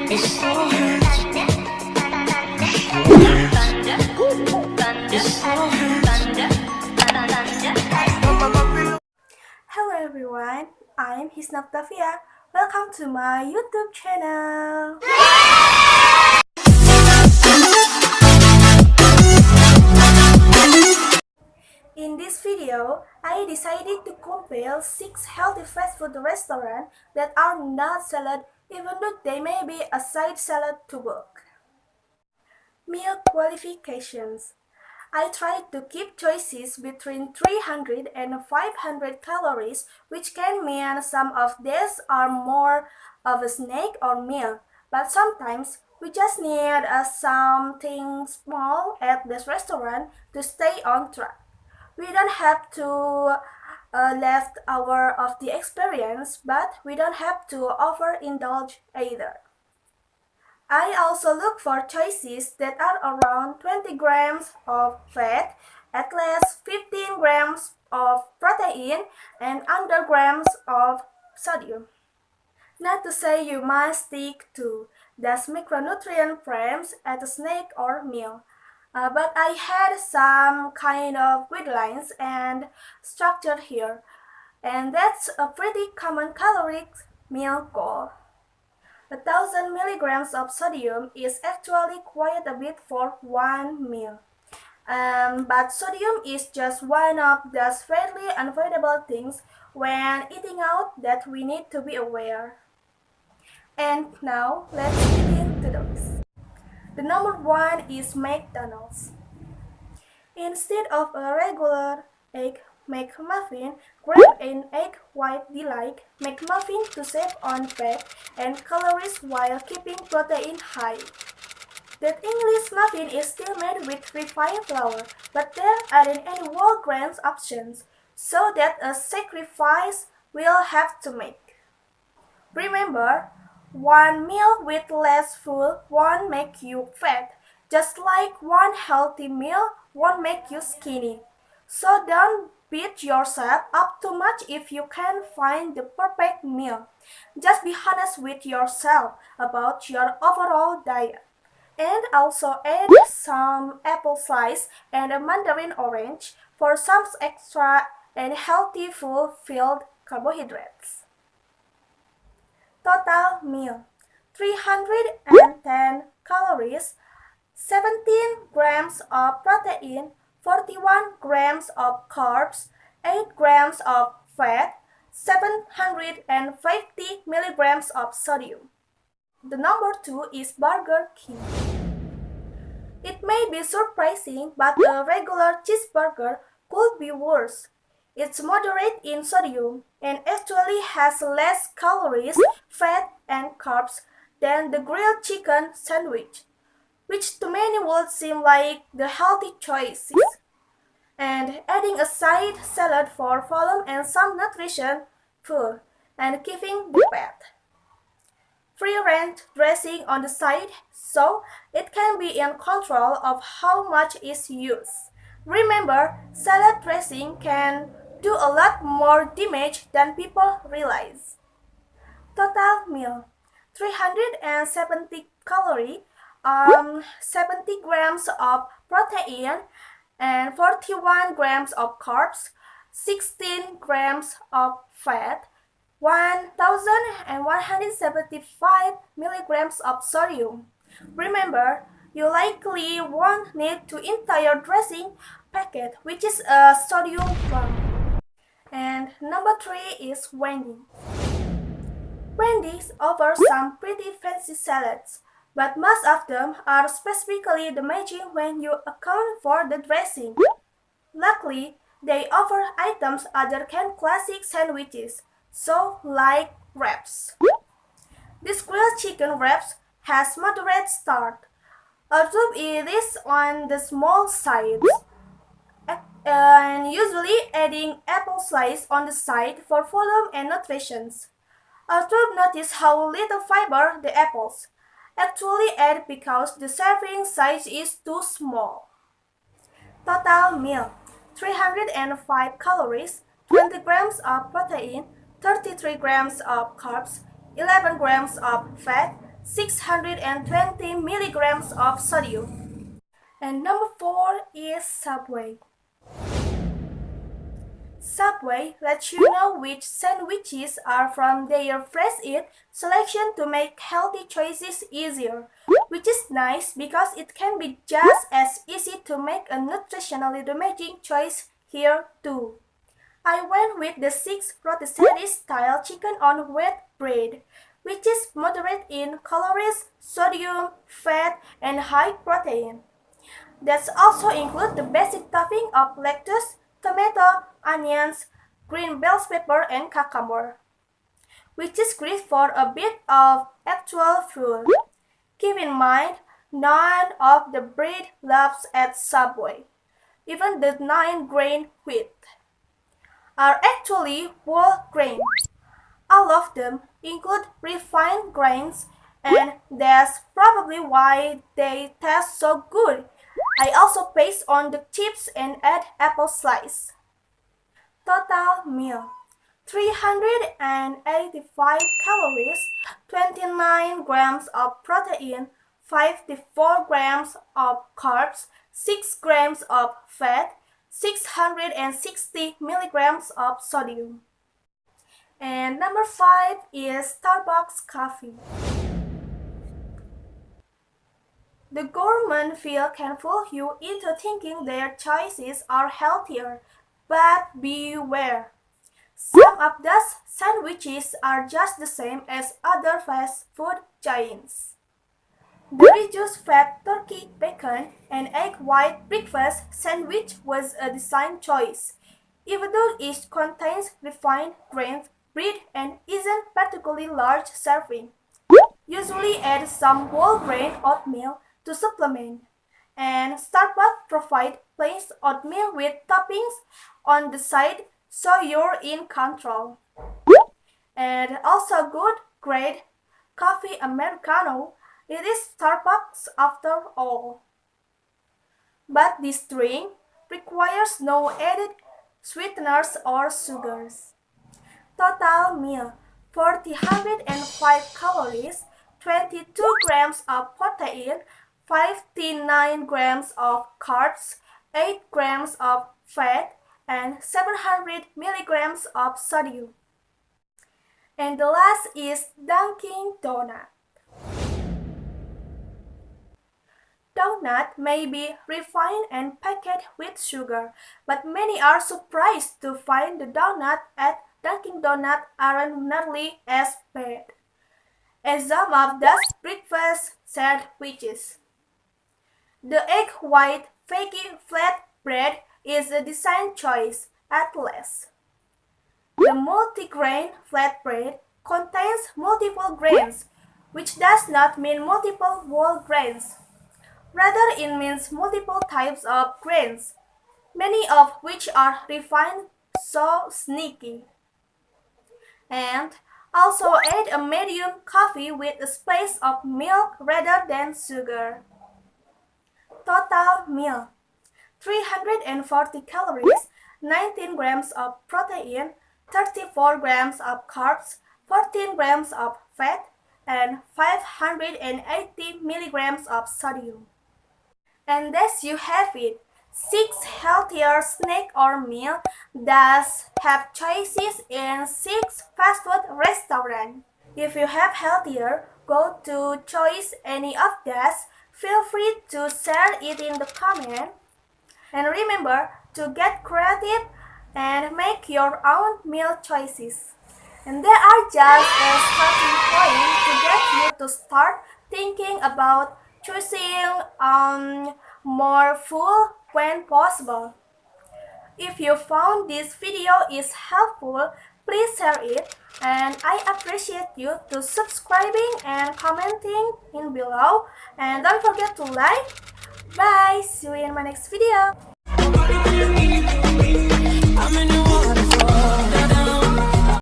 It so hurts. It so hurts. Hello everyone, I'm his Noctavia. Welcome to my YouTube channel. In this video, I decided to compare 6 healthy fast food restaurants that are not salad even though they may be a side salad to book. Meal qualifications. I tried to keep choices between 300 and 500 calories, which can mean some of these are more of a snack or meal, but sometimes we just need something small at this restaurant to stay on track. We don't have to left hour of the experience, but we don't have to overindulge either. I also look for choices that are around 20 grams of fat, at least 15 grams of protein, and under grams of sodium. Not to say you must stick to those micronutrient frames at a snack or meal, but I had some kind of guidelines and structure here, and that's a pretty common caloric meal goal. 1000 milligrams of sodium is actually quite a bit for one meal. But sodium is just one of those fairly unavoidable things when eating out that we need to be aware. And now, let's get into those. The number one is McDonald's. Instead of a regular egg McMuffin, grab an egg white delight McMuffin to save on fat and calories while keeping protein high. That English muffin is still made with refined flour, but there aren't any whole grains options, so that's a sacrifice we'll have to make. Remember, one meal with less food won't make you fat, just like one healthy meal won't make you skinny. So don't beat yourself up too much if you can't find the perfect meal. Just be honest with yourself about your overall diet. And also add some apple slice and a mandarin orange for some extra and healthy full-filled carbohydrates. Total meal: 310 calories, 17 grams of protein, 41 grams of carbs, 8 grams of fat, 750 milligrams of sodium. The number 2 is Burger King. It may be surprising, but a regular cheeseburger could be worse. It's moderate in sodium and actually has less calories, fat, and carbs than the grilled chicken sandwich, which to many would seem like the healthy choices. And adding a side salad for volume and some nutrition, full, and keeping the fat. Free range dressing on the side so it can be in control of how much is used. Remember, salad dressing can do a lot more damage than people realize. Total meal: 370 calories, 70 grams of protein, and 41 grams of carbs, 16 grams of fat, 1175 milligrams of sodium. Remember, you likely won't need the entire dressing packet, which is a sodium bomb. And number 3 is Wendys. Wendys offers some pretty fancy salads, but most of them are specifically damaging when you account for the dressing. Luckily, they offer items other than classic sandwiches, so like wraps. This grilled chicken wraps has moderate starch, although it is on the small side, and usually adding apple slice on the side for volume and nutrition. Although notice how little fiber the apples actually add because the serving size is too small. Total meal: 305 calories, 20 grams of protein, 33 grams of carbs, 11 grams of fat, 620 milligrams of sodium. And number 4 is Subway. Subway lets you know which sandwiches are from their fresh eat selection to make healthy choices easier, which is nice because it can be just as easy to make a nutritionally damaging choice here too. I went with the 6 rotisserie style chicken on wheat bread, which is moderate in calories, sodium, fat, and high protein. That also include the basic topping of lettuce, tomato, onions, green bell pepper, and cucumber, which is great for a bit of actual food. Keep in mind, none of the bread loaves at Subway, even the 9-grain wheat, are actually whole grain. All of them include refined grains, and that's probably why they taste so good. I also paste on the chips and add apple slice. Total meal: 385 calories, 29 grams of protein, 54 grams of carbs, 6 grams of fat, 660 milligrams of sodium. And number 5 is Starbucks coffee. The gourmet feel can fool you into thinking their choices are healthier, but beware. Some of those sandwiches are just the same as other fast food giants. The reduced fat turkey bacon and egg white breakfast sandwich was a design choice, even though it contains refined grains, bread, and isn't particularly large serving. Usually add some whole grain oatmeal to supplement, and Starbucks provide plain oatmeal with toppings on the side so you're in control. And also good grade coffee Americano. It is Starbucks after all. But this drink requires no added sweeteners or sugars. Total meal: 405 calories, 22 grams of protein, 59 grams of carbs, 8 grams of fat, and 700 milligrams of sodium. And the last is Dunkin Donut. Donut may be refined and packed with sugar, but many are surprised to find the donut at Dunkin' Donuts aren't nearly as bad as some of those breakfast sandwiches. The egg white flaky flat bread is a design choice at least. The multigrain flatbread contains multiple grains, which does not mean multiple whole grains. Rather, it means multiple types of grains, many of which are refined, so sneaky. And also add a medium coffee with a splash of milk rather than sugar. Total meal: 340 calories, 19 grams of protein, 34 grams of carbs, 14 grams of fat, and 580 milligrams of sodium. And thus you have it, 6 healthier snack or meal that have choices in 6 fast food restaurants. If you have healthier, go to choice any of these. Feel free to share it in the comment. And remember to get creative and make your own meal choices. And there are just a starting point to get you to start thinking about choosing more food when possible. If you found this video is helpful, please share it, and I appreciate you to subscribing and commenting in below, and don't forget to like. Bye, see you in my next video. I'm in the water.